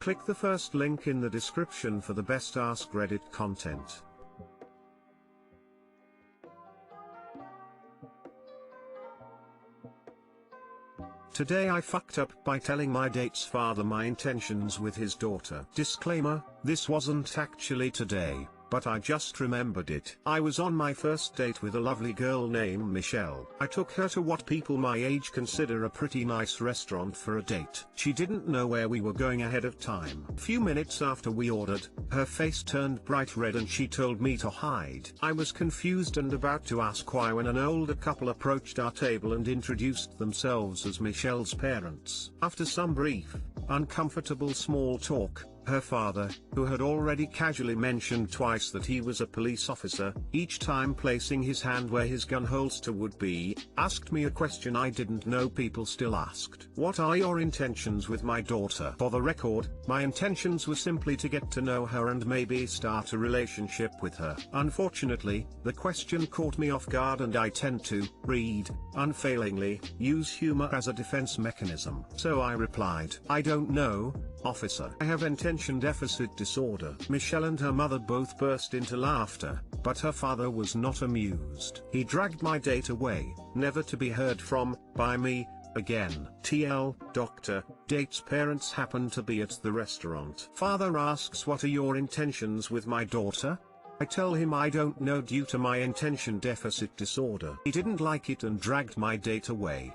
Click the first link in the description for the best Askreddit content. Today I fucked up by telling my date's father my intentions with his daughter. Disclaimer, this wasn't actually today, but I just remembered it. I was on my first date with a lovely girl named Michelle. I took her to what people my age consider a pretty nice restaurant for a date. She didn't know where we were going ahead of time. A few minutes after we ordered, her face turned bright red and she told me to hide. I was confused and about to ask why when an older couple approached our table and introduced themselves as Michelle's parents. After some brief, uncomfortable small talk, her father, who had already casually mentioned twice that he was a police officer, each time placing his hand where his gun holster would be, asked me a question I didn't know people still asked. What are your intentions with my daughter? For the record, my intentions were simply to get to know her and maybe start a relationship with her. Unfortunately, the question caught me off guard and I tend to unfailingly, use humor as a defense mechanism. So I replied, I don't know, officer. I have attention deficit disorder. Michelle and her mother both burst into laughter, but her father was not amused. He dragged my date away, never to be heard from, by me, again. TL, doctor, date's parents happen to be at the restaurant. Father asks what are your intentions with my daughter? I tell him I don't know due to my attention deficit disorder. He didn't like it and dragged my date away.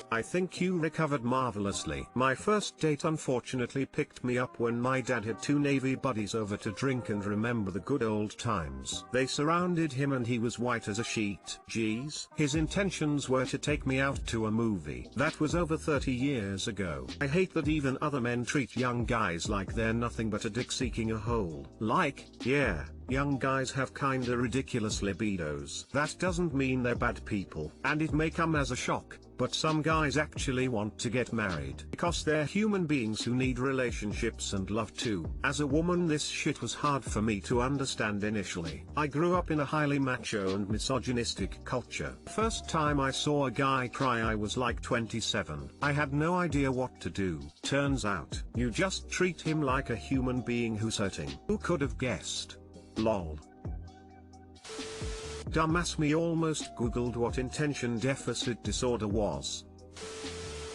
I think you recovered marvelously. My first date unfortunately picked me up when my dad had two Navy buddies over to drink and remember the good old times. They surrounded him and he was white as a sheet. Geez. His intentions were to take me out to a movie. That was over 30 years ago. I hate that even other men treat young guys like they're nothing but a dick seeking a hole. Like, yeah, young guys have kinda ridiculous libidos. That doesn't mean they're bad people. And it may come as a shock, but some guys actually want to get married. Because they're human beings who need relationships and love too. As a woman this shit was hard for me to understand initially. I grew up in a highly macho and misogynistic culture. First time I saw a guy cry I was like 27. I had no idea what to do. Turns out, you just treat him like a human being who's hurting. Who could have guessed? Lol. Dumbass me almost googled what attention deficit disorder was.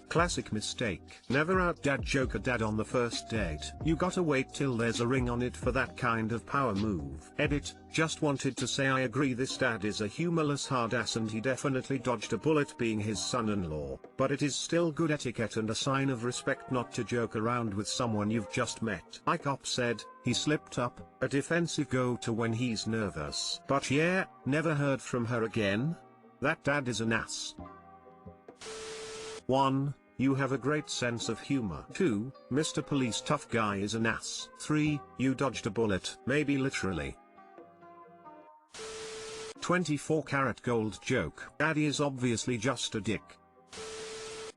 Classic mistake. Never out dad joke a dad on the first date. You gotta wait till there's a ring on it for that kind of power move. Edit, just wanted to say I agree this dad is a humorless hard ass and he definitely dodged a bullet being his son-in-law. But it is still good etiquette and a sign of respect not to joke around with someone you've just met. Icop said, he slipped up, a defensive go-to when he's nervous. But yeah, never heard from her again? That dad is an ass. 1. You have a great sense of humor. 2. Mr. Police tough guy is an ass. 3. You dodged a bullet. Maybe literally. 24 karat gold joke. Daddy is obviously just a dick.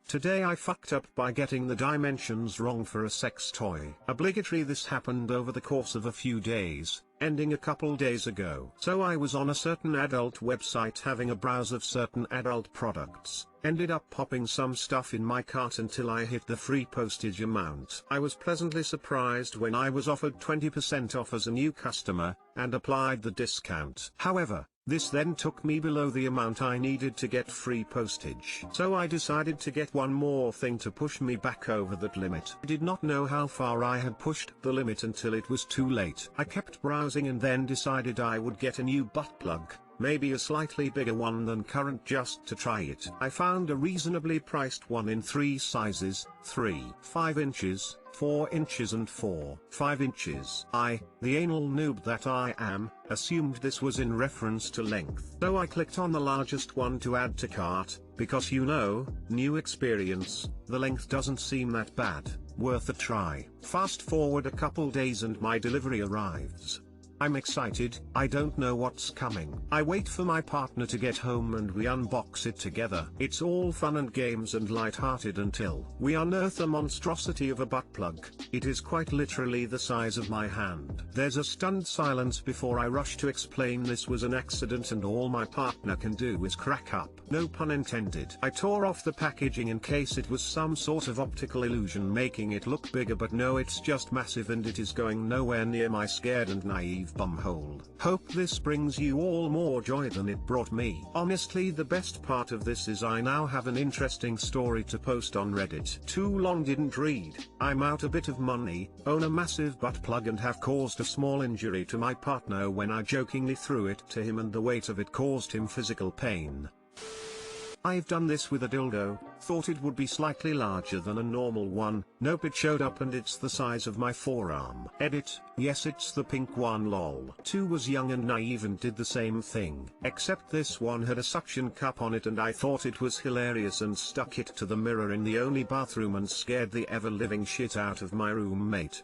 Today I fucked up by getting the dimensions wrong for a sex toy. Obligatory this happened over the course of a few days, ending a couple days ago. So I was on a certain adult website having a browse of certain adult products, ended up popping some stuff in my cart until I hit the free postage amount. I was pleasantly surprised when I was offered 20% off as a new customer, and applied the discount. However, this then took me below the amount I needed to get free postage. So I decided to get one more thing to push me back over that limit. I did not know how far I had pushed the limit until it was too late. I kept browsing and then decided I would get a new butt plug, maybe a slightly bigger one than current just to try it. I found a reasonably priced one in 3 sizes, 3, 5 inches, 4 inches and 4, 5 inches. I, the anal noob that I am, assumed this was in reference to length. So I clicked on the largest one to add to cart, because you know, new experience, the length doesn't seem that bad, worth a try. Fast forward a couple days and my delivery arrives. I'm excited, I don't know what's coming. I wait for my partner to get home and we unbox it together. It's all fun and games and light-hearted until we unearth a monstrosity of a butt plug. It is quite literally the size of my hand. There's a stunned silence before I rush to explain this was an accident and all my partner can do is crack up. No pun intended. I tore off the packaging in case it was some sort of optical illusion making it look bigger, but no, it's just massive and it is going nowhere near my scared and naive bumhole. Hope this brings you all more joy than it brought me. Honestly, the best part of this is I now have an interesting story to post on Reddit. Too long didn't read. I'm out a bit of money, own a massive butt plug and have caused a small injury to my partner when I jokingly threw it to him and the weight of it caused him physical pain. I've done this with a dildo, thought it would be slightly larger than a normal one, nope, it showed up and it's the size of my forearm. Edit, yes, it's the pink one lol. 2 was young and naive and did the same thing, except this one had a suction cup on it and I thought it was hilarious and stuck it to the mirror in the only bathroom and scared the ever-living shit out of my roommate.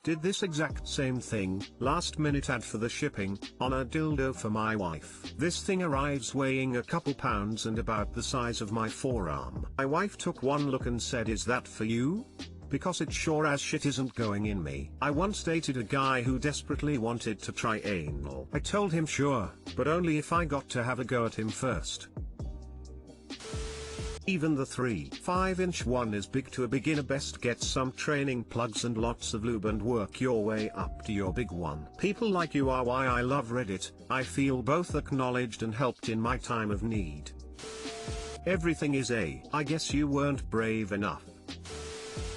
Did this exact same thing, last minute ad for the shipping, on a dildo for my wife. This thing arrives weighing a couple pounds and about the size of my forearm. My wife took one look and said, "Is that for you? Because it sure as shit isn't going in me." I once dated a guy who desperately wanted to try anal. I told him sure, but only if I got to have a go at him first. Even the 3.5-inch one is big to a beginner. Best get some training plugs and lots of lube and work your way up to your big one. People like you are why I love Reddit. I feel both acknowledged and helped in my time of need. Everything is I guess you weren't brave enough.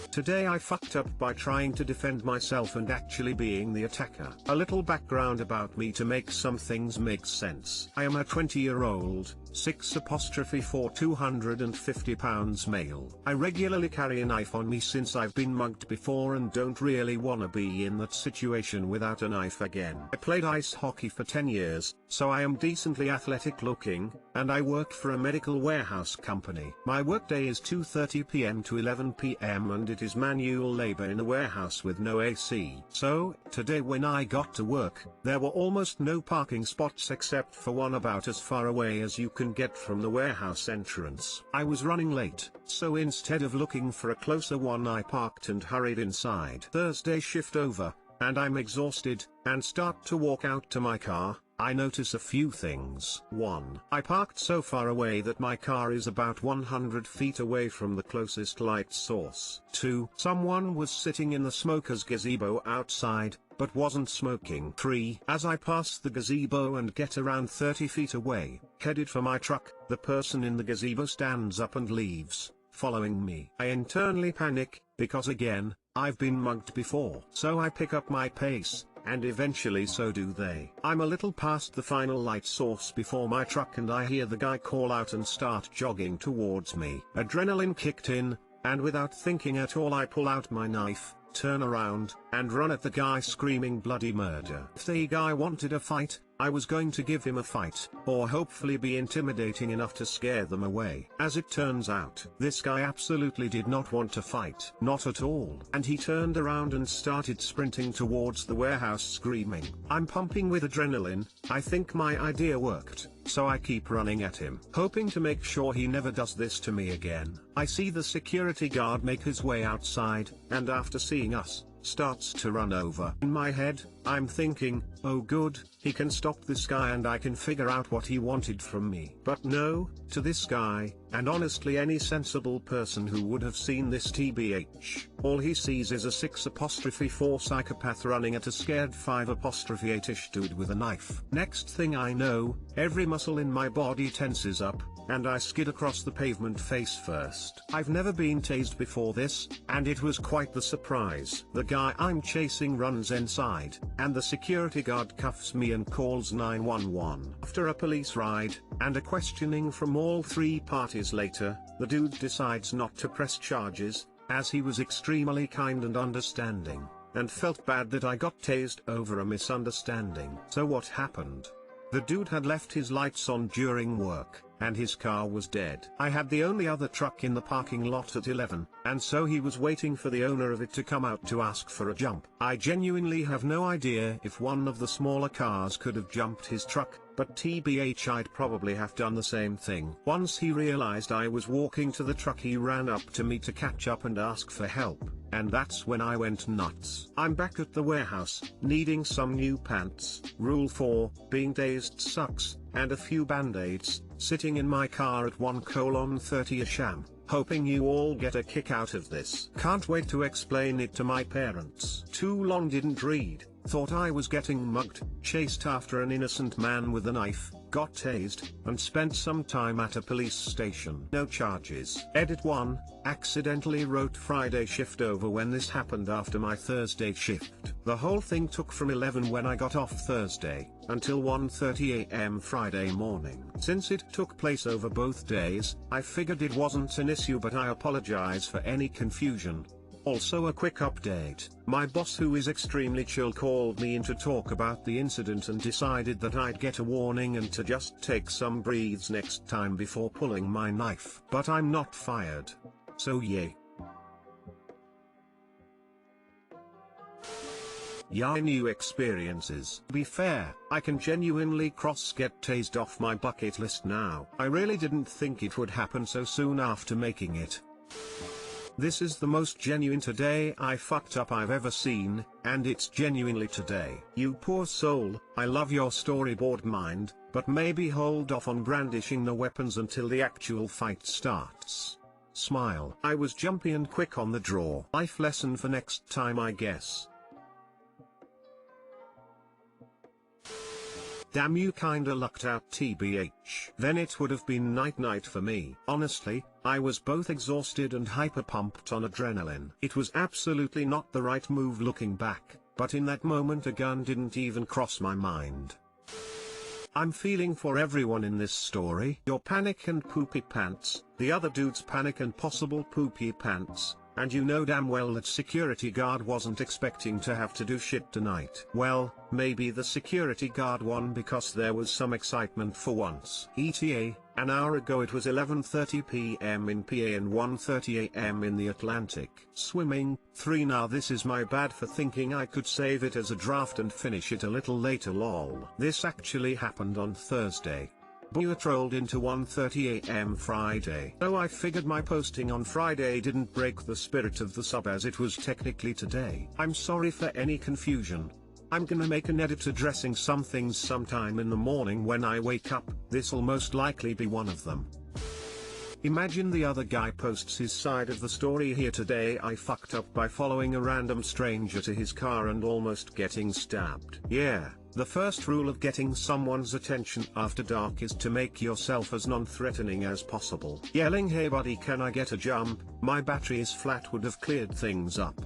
Today I fucked up by trying to defend myself and actually being the attacker. A little background about me to make some things make sense. I am a 20-year-old, 6'4", 250 pounds male. I regularly carry a knife on me since I've been mugged before and don't really wanna be in that situation without a knife again. I played ice hockey for 10 years, so I am decently athletic looking, and I work for a medical warehouse company. My workday is 2:30 p.m. to 11 p.m. and it is manual labor in a warehouse with no AC. So, today when I got to work, there were almost no parking spots except for one about as far away as you can get from the warehouse entrance. I was running late, so instead of looking for a closer one I parked and hurried inside. Thursday shift over, and I'm exhausted, and start to walk out to my car. I notice a few things. 1. I parked so far away that my car is about 100 feet away from the closest light source. 2. Someone was sitting in the smoker's gazebo outside, but wasn't smoking. 3. As I pass the gazebo and get around 30 feet away, headed for my truck, the person in the gazebo stands up and leaves, following me. I internally panic, because again, I've been mugged before. So I pick up my pace, and eventually so do they. I'm a little past the final light source before my truck and I hear the guy call out and start jogging towards me. Adrenaline kicked in, and without thinking at all I pull out my knife, turn around, and run at the guy screaming bloody murder. If the guy wanted a fight, I was going to give him a fight, or hopefully be intimidating enough to scare them away. As it turns out, this guy absolutely did not want to fight. Not at all. And he turned around and started sprinting towards the warehouse screaming. I'm pumping with adrenaline. I think my idea worked, so I keep running at him, hoping to make sure he never does this to me again. I see the security guard make his way outside, and after seeing us, starts to run over. In my head, I'm thinking, oh good, he can stop this guy and I can figure out what he wanted from me. But no, to this guy, and honestly any sensible person who would have seen this TBH, all he sees is a 6'4" psychopath running at a scared 5'8" dude with a knife. Next thing I know, every muscle in my body tenses up, and I skid across the pavement face first. I've never been tased before this, and it was quite the surprise. The guy I'm chasing runs inside, and the security guard cuffs me and calls 911. After a police ride, and a questioning from all three parties later, the dude decides not to press charges, as he was extremely kind and understanding, and felt bad that I got tased over a misunderstanding. So what happened? The dude had left his lights on during work, and his car was dead. I had the only other truck in the parking lot at 11, and so he was waiting for the owner of it to come out to ask for a jump. I genuinely have no idea if one of the smaller cars could have jumped his truck, but TBH I'd probably have done the same thing. Once he realized I was walking to the truck, he ran up to me to catch up and ask for help, and that's when I went nuts. I'm back at the warehouse, needing some new pants, rule 4, being dazed sucks, and a few band-aids, sitting in my car at 1:30 a.m., hoping you all get a kick out of this. Can't wait to explain it to my parents. Too long didn't read. Thought I was getting mugged, chased after an innocent man with a knife, got tased, and spent some time at a police station. No charges. Edit 1, accidentally wrote Friday shift over when this happened after my Thursday shift. The whole thing took from 11 when I got off Thursday, until 1:30 a.m. Friday morning. Since it took place over both days, I figured it wasn't an issue, but I apologize for any confusion. Also a quick update, my boss, who is extremely chill, called me in to talk about the incident and decided that I'd get a warning and to just take some breaths next time before pulling my knife. But I'm not fired. So yay. Yay, new experiences. To be fair, I can genuinely get tased off my bucket list now. I really didn't think it would happen so soon after making it. This is the most genuine today I fucked up I've ever seen, and it's genuinely today. You poor soul, I love your storyboard mind, but maybe hold off on brandishing the weapons until the actual fight starts. Smile. I was jumpy and quick on the draw. Life lesson for next time, I guess. Damn, you kinda lucked out, TBH. Then it would have been night-night for me. Honestly, I was both exhausted and hyper-pumped on adrenaline. It was absolutely not the right move looking back, but in that moment a gun didn't even cross my mind. I'm feeling for everyone in this story. Your panic and poopy pants, the other dude's panic and possible poopy pants, and you know damn well that security guard wasn't expecting to have to do shit tonight. Well, maybe the security guard won because there was some excitement for once. ETA, an hour ago it was 11:30 p.m. in PA and 1:30 a.m. in the Atlantic. Swimming, 3. Now this is my bad for thinking I could save it as a draft and finish it a little later, lol. This actually happened on Thursday. But trolled into 1:30 a.m. Friday. So I figured my posting on Friday didn't break the spirit of the sub, as it was technically today. I'm sorry for any confusion. I'm gonna make an edit addressing some things sometime in the morning when I wake up. This'll most likely be one of them. Imagine the other guy posts his side of the story here. Today I fucked up by following a random stranger to his car and almost getting stabbed. Yeah. The first rule of getting someone's attention after dark is to make yourself as non-threatening as possible. Yelling "Hey buddy, can I get a jump? My battery is flat" would have cleared things up.